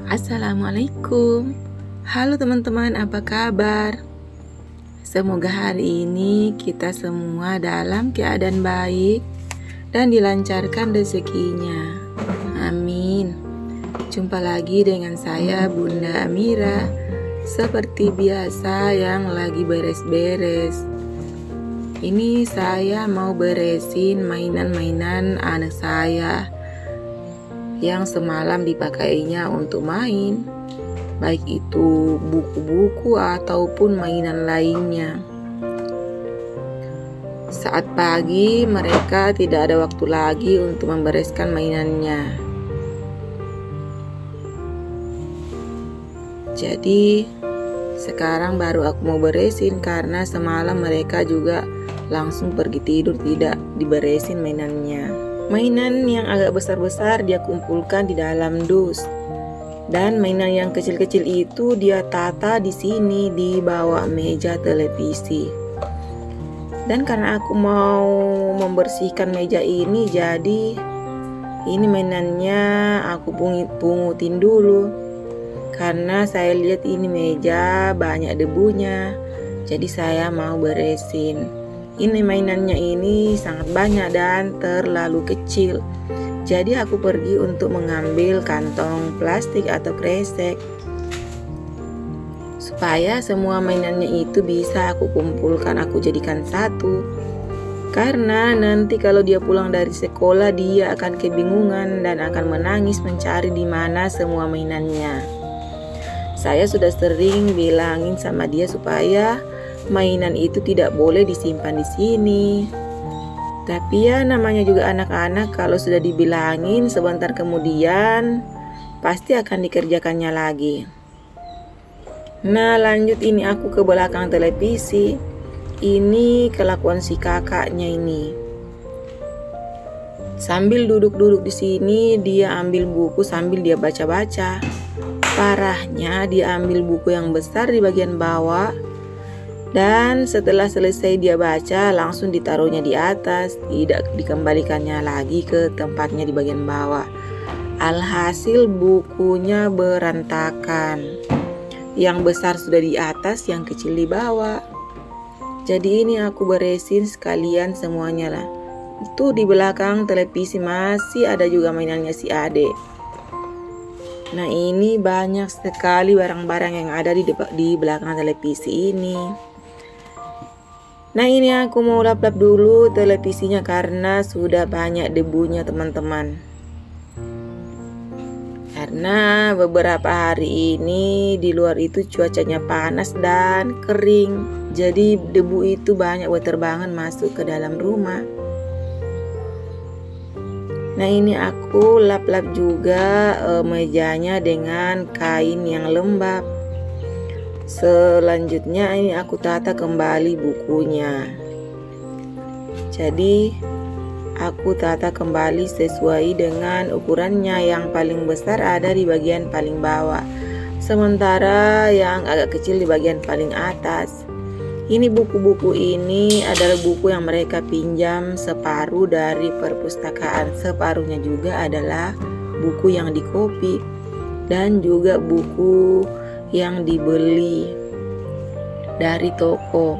Assalamualaikum. Halo teman-teman, apa kabar? Semoga hari ini kita semua dalam keadaan baik dan dilancarkan rezekinya. Amin. Jumpa lagi dengan saya Bunda Amira. Seperti biasa yang lagi beres-beres. Ini saya mau beresin mainan-mainan anak saya yang semalam dipakainya untuk main, baik itu buku-buku ataupun mainan lainnya. Saat pagi mereka tidak ada waktu lagi untuk membereskan mainannya. Jadi sekarang baru aku mau beresin karena semalam mereka juga langsung pergi tidur, tidak diberesin mainannya. Mainan yang agak besar-besar dia kumpulkan di dalam dus. Dan mainan yang kecil-kecil itu dia tata di sini di bawah meja televisi. Dan karena aku mau membersihkan meja ini, jadi ini mainannya aku pungutin dulu. Karena saya lihat ini meja banyak debunya, jadi saya mau beresin. Ini mainannya ini sangat banyak dan terlalu kecil. Jadi aku pergi untuk mengambil kantong plastik atau kresek supaya semua mainannya itu bisa aku kumpulkan, aku jadikan satu. Karena nanti kalau dia pulang dari sekolah dia akan kebingungan dan akan menangis mencari di mana semua mainannya. Saya sudah sering bilangin sama dia supaya mainan itu tidak boleh disimpan di sini. Tapi ya namanya juga anak-anak, kalau sudah dibilangin sebentar kemudian pasti akan dikerjakannya lagi. Nah lanjut, ini aku ke belakang televisi. Ini kelakuan si kakaknya ini. Sambil duduk-duduk di sini dia ambil buku sambil dia baca-baca. Parahnya dia ambil buku yang besar di bagian bawah. Dan setelah selesai dia baca langsung ditaruhnya di atas, tidak dikembalikannya lagi ke tempatnya di bagian bawah. Alhasil bukunya berantakan. Yang besar sudah di atas, yang kecil di bawah. Jadi ini aku beresin sekalian semuanya lah. Itu di belakang televisi masih ada juga mainannya si Ade. Nah ini banyak sekali barang-barang yang ada di belakang televisi ini. Nah ini aku mau lap-lap dulu televisinya karena sudah banyak debunya teman-teman. Karena beberapa hari ini di luar itu cuacanya panas dan kering. Jadi debu itu banyak berterbangan masuk ke dalam rumah. Nah ini aku lap-lap juga mejanya dengan kain yang lembab. Selanjutnya ini aku tata kembali bukunya. Jadi aku tata kembali sesuai dengan ukurannya. Yang paling besar ada di bagian paling bawah, sementara yang agak kecil di bagian paling atas. Ini buku-buku ini adalah buku yang mereka pinjam separuh dari perpustakaan. Separuhnya juga adalah buku yang dikopi dan juga buku yang dibeli dari toko.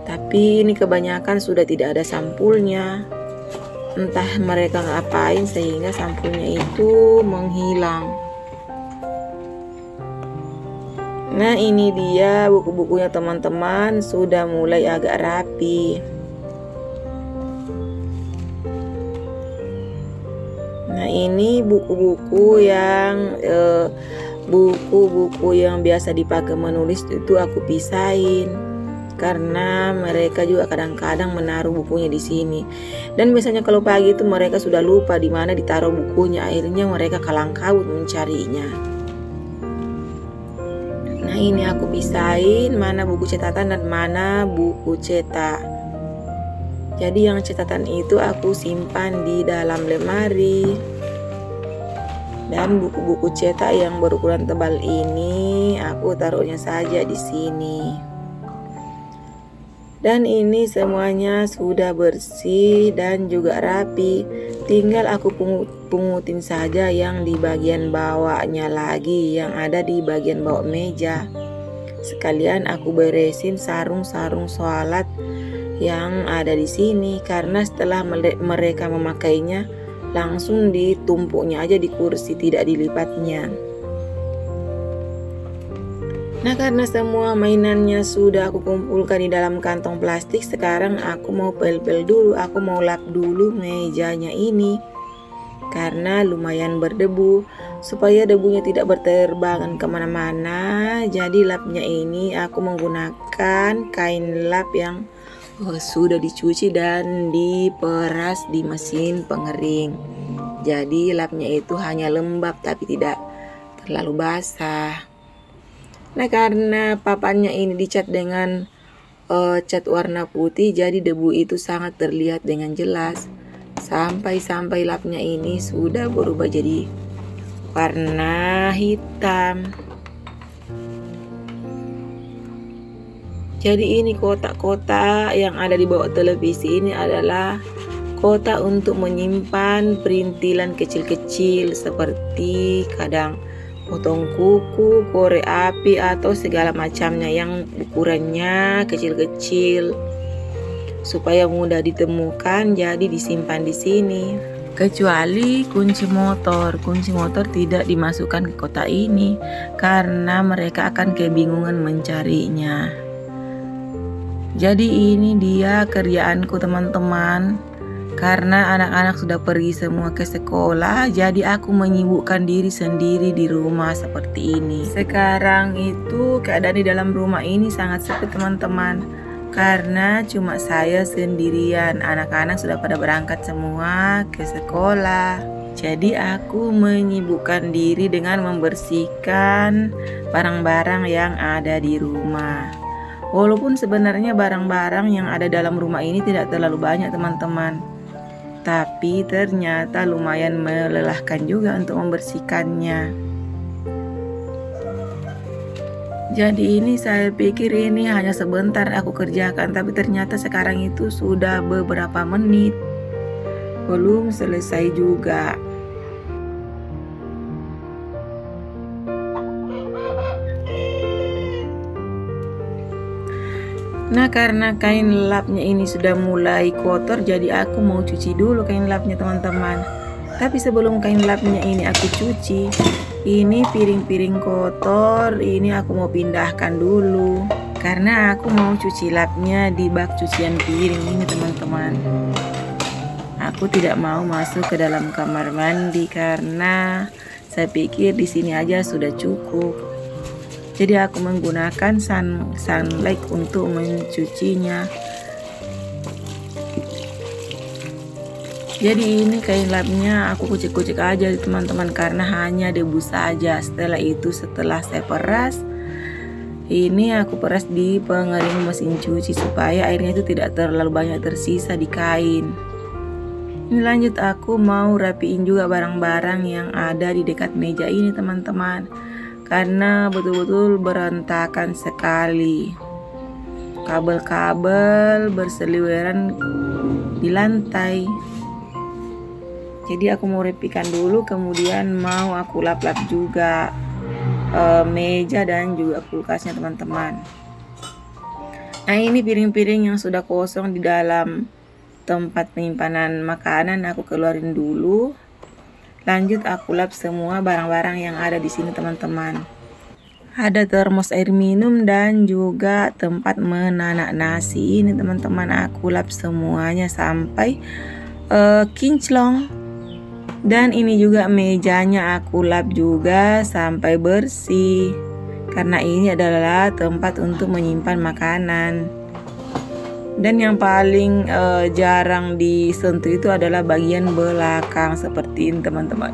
Tapi ini kebanyakan sudah tidak ada sampulnya. Entah mereka ngapain sehingga sampulnya itu menghilang. Nah ini dia buku-bukunya teman-teman, sudah mulai agak rapi. Nah ini buku-buku yang biasa dipakai menulis itu aku pisahin karena mereka juga kadang-kadang menaruh bukunya di sini. Dan biasanya kalau pagi itu mereka sudah lupa di mana ditaruh bukunya, akhirnya mereka kalang kabut mencarinya. Nah ini aku pisahin mana buku catatan dan mana buku cetak. Jadi yang catatan itu aku simpan di dalam lemari. Dan buku-buku cetak yang berukuran tebal ini aku taruhnya saja di sini. Dan ini semuanya sudah bersih dan juga rapi. Tinggal aku pungutin saja yang di bagian bawahnya lagi, yang ada di bagian bawah meja. Sekalian aku beresin sarung-sarung sholat yang ada di sini, karena setelah mereka memakainya langsung ditumpuknya aja di kursi, tidak dilipatnya. Nah, karena semua mainannya sudah aku kumpulkan di dalam kantong plastik, sekarang aku mau pel-pel dulu, aku mau lap dulu mejanya ini karena lumayan berdebu. Supaya debunya tidak berterbangan kemana-mana, jadi lapnya ini aku menggunakan kain lap yang sudah dicuci dan diperas di mesin pengering. Jadi lapnya itu hanya lembab tapi tidak terlalu basah. Nah, karena papannya ini dicat dengan cat warna putih, jadi debu itu sangat terlihat dengan jelas. Sampai lapnya ini sudah berubah jadi warna hitam. Jadi ini kotak-kotak yang ada di bawah televisi ini adalah kotak untuk menyimpan perintilan kecil-kecil seperti kadang potong kuku, korek api, atau segala macamnya yang ukurannya kecil-kecil supaya mudah ditemukan, jadi disimpan di sini. Kecuali kunci motor tidak dimasukkan ke kotak ini karena mereka akan kebingungan mencarinya. Jadi ini dia kerjaanku teman-teman. Karena anak-anak sudah pergi semua ke sekolah, jadi aku menyibukkan diri sendiri di rumah seperti ini. Sekarang itu keadaan di dalam rumah ini sangat sepi teman-teman, karena cuma saya sendirian. Anak-anak sudah pada berangkat semua ke sekolah. Jadi aku menyibukkan diri dengan membersihkan barang-barang yang ada di rumah. Walaupun sebenarnya barang-barang yang ada dalam rumah ini tidak terlalu banyak teman-teman, tapi ternyata lumayan melelahkan juga untuk membersihkannya. Jadi ini saya pikir ini hanya sebentar aku kerjakan, tapi ternyata sekarang itu sudah beberapa menit belum selesai juga. Nah, karena kain lapnya ini sudah mulai kotor, jadi aku mau cuci dulu kain lapnya teman-teman. Tapi sebelum kain lapnya ini aku cuci, ini piring-piring kotor ini aku mau pindahkan dulu, karena aku mau cuci lapnya di bak cucian piring ini teman-teman. Aku tidak mau masuk ke dalam kamar mandi karena saya pikir di sini aja sudah cukup. Jadi aku menggunakan sunlight untuk mencucinya. Jadi ini kain lapnya aku kucek-kucek aja teman-teman, karena hanya debu saja. Setelah saya peras, ini aku peras di pengering mesin cuci supaya airnya itu tidak terlalu banyak tersisa di kain. Ini lanjut aku mau rapiin juga barang-barang yang ada di dekat meja ini teman-teman, karena betul-betul berantakan sekali. Kabel-kabel berseliweran di lantai. Jadi aku mau rapikan dulu, kemudian mau aku lap-lap juga meja dan juga kulkasnya teman-teman. Nah, ini piring-piring yang sudah kosong di dalam tempat penyimpanan makanan aku keluarin dulu. Lanjut aku lap semua barang-barang yang ada di sini teman-teman. Ada termos air minum dan juga tempat menanak nasi ini teman-teman. Aku lap semuanya sampai kinclong. Dan ini juga mejanya aku lap juga sampai bersih, karena ini adalah tempat untuk menyimpan makanan. Dan yang paling jarang disentuh itu adalah bagian belakang seperti ini teman-teman.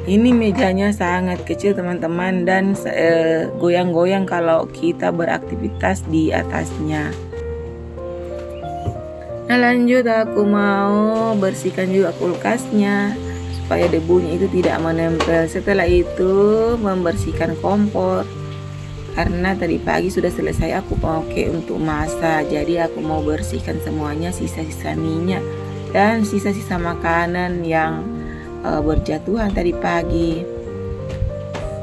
Ini mejanya sangat kecil teman-teman, dan goyang-goyang kalau kita beraktivitas di atasnya. Nah, lanjut aku mau bersihkan juga kulkasnya supaya debunya itu tidak menempel. Setelah itu membersihkan kompor. karena tadi pagi sudah selesai aku pakai untuk masak. Jadi aku mau bersihkan semuanya, sisa-sisa minyak dan sisa-sisa makanan yang berjatuhan tadi pagi.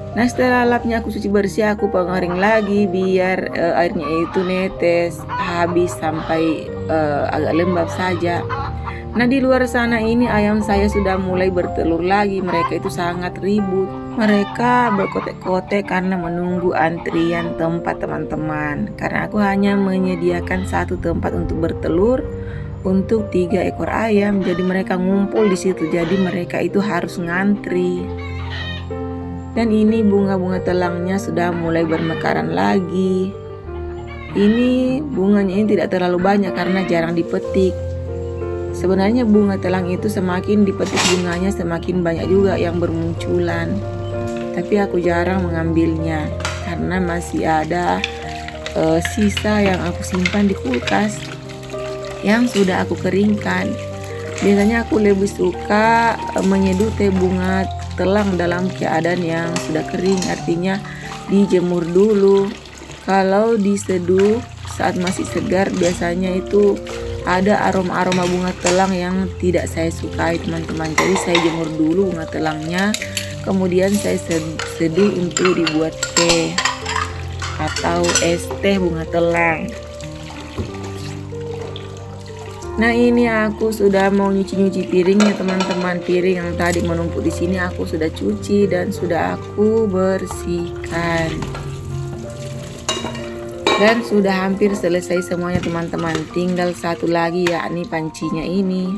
Nah, setelah lapnya aku cuci bersih, aku pengering lagi biar airnya itu netes habis sampai agak lembab saja. Nah, di luar sana ini ayam saya sudah mulai bertelur lagi. Mereka itu sangat ribut. Mereka berkotek-kotek karena menunggu antrian tempat teman-teman. Karena aku hanya menyediakan satu tempat untuk bertelur untuk 3 ekor ayam. Jadi mereka ngumpul di situ. Jadi mereka itu harus ngantri. Dan ini bunga-bunga telangnya sudah mulai bermekaran lagi. Ini bunganya ini tidak terlalu banyak karena jarang dipetik. Sebenarnya bunga telang itu semakin dipetik bunganya semakin banyak juga yang bermunculan. Tapi aku jarang mengambilnya karena masih ada sisa yang aku simpan di kulkas yang sudah aku keringkan. Biasanya aku lebih suka menyeduh teh bunga telang dalam keadaan yang sudah kering, artinya dijemur dulu. Kalau diseduh saat masih segar biasanya itu ada aroma-aroma bunga telang yang tidak saya sukai teman-teman. Jadi saya jemur dulu bunga telangnya, kemudian saya seduh untuk dibuat teh atau es teh bunga telang. Nah, ini aku sudah mau nyuci piringnya teman-teman. Piring yang tadi menumpuk di sini aku sudah cuci dan sudah aku bersihkan. Dan sudah hampir selesai semuanya teman-teman. Tinggal satu lagi yakni pancinya ini.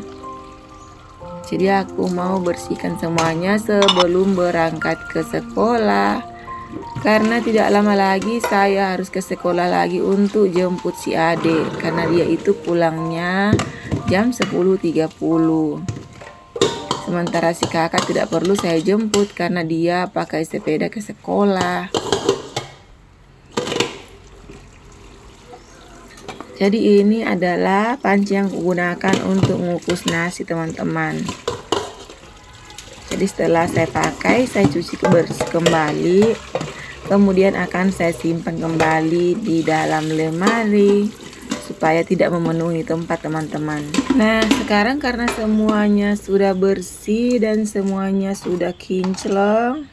Jadi aku mau bersihkan semuanya sebelum berangkat ke sekolah. Karena tidak lama lagi saya harus ke sekolah lagi untuk jemput si adik. Karena dia itu pulangnya jam 10.30. Sementara si kakak tidak perlu saya jemput karena dia pakai sepeda ke sekolah. Jadi ini adalah panci yang kugunakan untuk mengukus nasi teman-teman. Jadi setelah saya pakai, saya cuci kembali. Kemudian akan saya simpan kembali di dalam lemari supaya tidak memenuhi tempat teman-teman. Nah, sekarang karena semuanya sudah bersih dan semuanya sudah kinclong,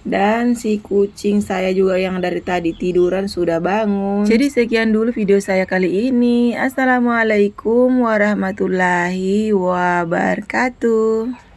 dan si kucing saya juga yang dari tadi tiduran sudah bangun. Jadi sekian dulu video saya kali ini. Assalamualaikum warahmatullahi wabarakatuh.